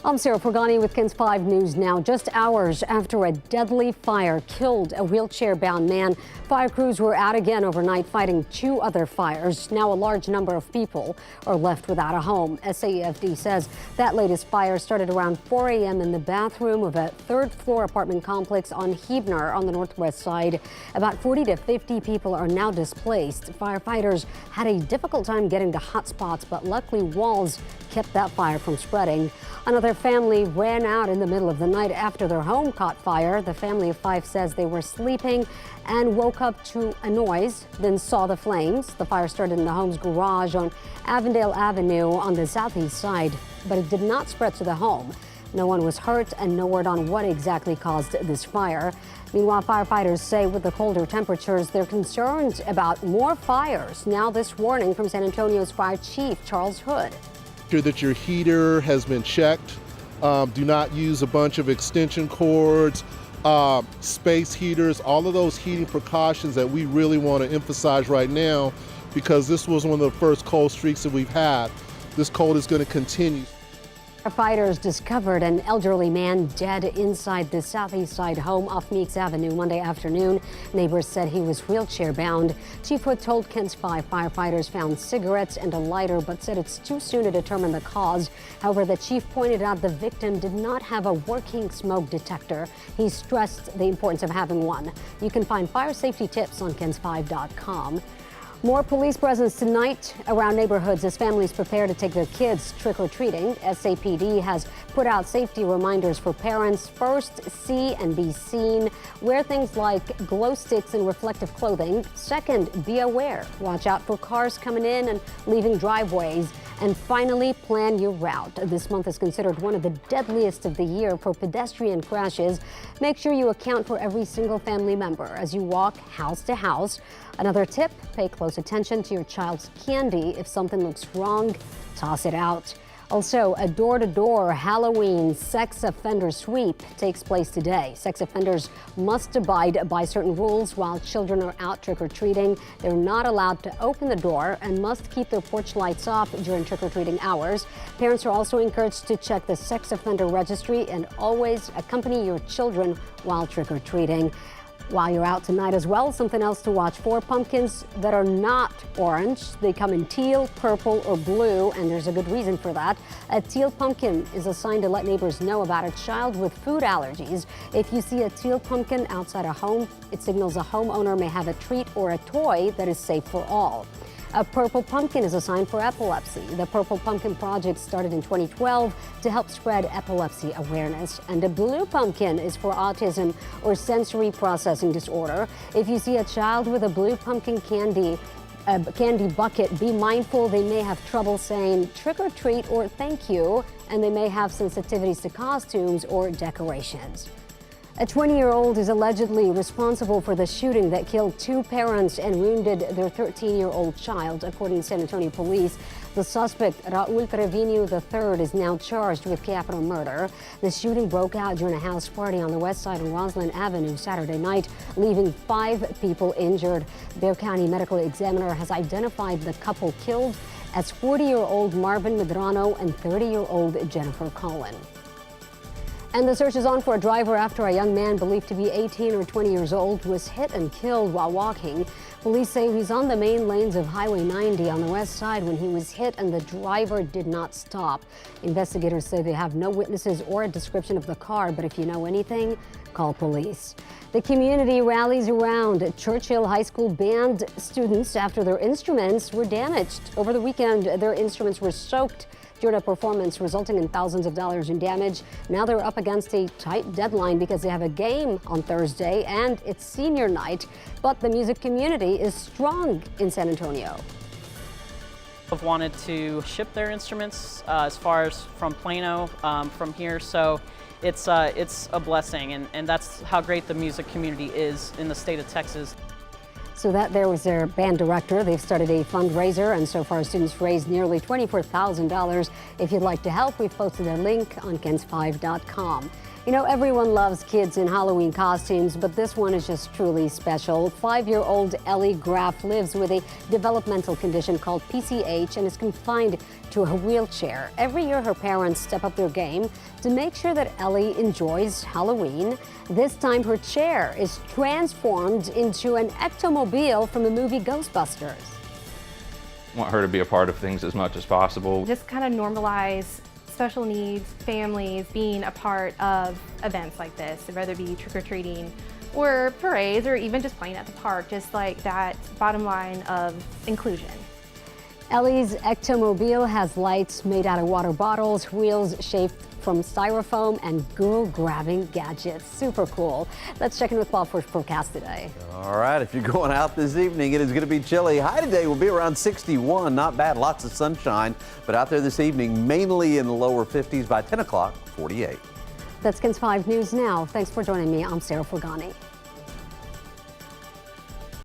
I'm Sarah Pagani with KENS 5 News now. Just hours after a deadly fire killed a wheelchair-bound man, fire crews were out again overnight fighting two other fires. Now a large number of people are left without a home. SAEFD says that latest fire started around 4 a.m. in the bathroom of a third-floor apartment complex on Huebner on the northwest side. About 40 to 50 people are now displaced. Firefighters had a difficult time getting to hot spots, but luckily walls kept that fire from spreading. Another family ran out in the middle of the night after their home caught fire. The family of five says they were sleeping and woke up to a noise, then saw the flames. The fire started in the home's garage on Avondale Avenue on the southeast side, but it did not spread to the home. No one was hurt and no word on what exactly caused this fire. Meanwhile, firefighters say with the colder temperatures, they're concerned about more fires. Now this warning from San Antonio's fire chief, Charles Hood. Sure that your heater has been checked. Do not use a bunch of extension cords, space heaters, all of those heating precautions that we really want to emphasize right now, because this was one of the first cold streaks that we've had. This cold is going to continue. Firefighters discovered an elderly man dead inside the southeast side home off Meeks Avenue Monday afternoon. Neighbors said he was wheelchair bound. Chief Hood told KENS 5 firefighters found cigarettes and a lighter, but said it's too soon to determine the cause. However, the chief pointed out the victim did not have a working smoke detector. He stressed the importance of having one. You can find fire safety tips on KENS5.com. More police presence tonight around neighborhoods as families prepare to take their kids trick-or-treating. SAPD has put out safety reminders for parents. First, see and be seen. Wear things like glow sticks and reflective clothing. Second, be aware. Watch out for cars coming in and leaving driveways. And finally, plan your route. This month is considered one of the deadliest of the year for pedestrian crashes. Make sure you account for every single family member as you walk house to house. Another tip, pay close attention to your child's candy. If something looks wrong, toss it out. Also, a door-to-door Halloween sex offender sweep takes place today. Sex offenders must abide by certain rules while children are out trick-or-treating. They're not allowed to open the door and must keep their porch lights off during trick-or-treating hours. Parents are also encouraged to check the sex offender registry and always accompany your children while trick-or-treating. While you're out tonight as well, something else to watch for: pumpkins that are not orange. They come in teal, purple, or blue, and there's a good reason for that. A teal pumpkin is a sign to let neighbors know about a child with food allergies. If you see a teal pumpkin outside a home, it signals a homeowner may have a treat or a toy that is safe for all. A purple pumpkin is a sign for epilepsy. The Purple Pumpkin Project started in 2012 to help spread epilepsy awareness. And a blue pumpkin is for autism or sensory processing disorder. If you see a child with a blue pumpkin candy bucket, be mindful they may have trouble saying trick or treat or thank you, and they may have sensitivities to costumes or decorations. A 20-year-old is allegedly responsible for the shooting that killed two parents and wounded their 13-year-old child, according to San Antonio police. The suspect, Raul Trevino III, is now charged with capital murder. The shooting broke out during a house party on the west side of Roslyn Avenue Saturday night, leaving 5 people injured. Bexar County Medical Examiner has identified the couple killed as 40-year-old Marvin Medrano and 30-year-old Jennifer Cullen. And the search is on for a driver after a young man believed to be 18 or 20 years old was hit and killed while walking. Police say he's on the main lanes of Highway 90 on the west side when he was hit and the driver did not stop. Investigators say they have no witnesses or a description of the car, but if you know anything, call police. The community rallies around Churchill High School band students after their instruments were damaged. Over the weekend, their instruments were soaked during a performance, resulting in thousands of dollars in damage. Now they're up against a tight deadline because they have a game on Thursday and it's senior night. But the music community is strong in San Antonio. Have wanted to ship their instruments as far as from Plano, from here, so it's a blessing, and that's how great the music community is in the state of Texas. So that there was their band director. They've started a fundraiser, and so far students raised nearly $24,000. If you'd like to help, we've posted a link on KENS5.com. You know, everyone loves kids in Halloween costumes, but this one is just truly special. 5-year-old Ellie Graff lives with a developmental condition called PCH and is confined to a wheelchair. Every year, her parents step up their game to make sure that Ellie enjoys Halloween. This time, her chair is transformed into an Ectomobile from the movie Ghostbusters. I want her to be a part of things as much as possible. Just kind of normalize special needs families being a part of events like this, whether it be trick-or-treating or parades or even just playing at the park, just like that bottom line of inclusion. Ellie's Ectomobile has lights made out of water bottles, wheels shaped from styrofoam, and girl-grabbing gadgets. Super cool. Let's check in with Bob for his forecast today. All right, if you're going out this evening, it is going to be chilly. High today will be around 61. Not bad, lots of sunshine. But out there this evening, mainly in the lower 50s. By 10 o'clock, 48. That's KENS 5 News Now. Thanks for joining me. I'm Sarah Furgani.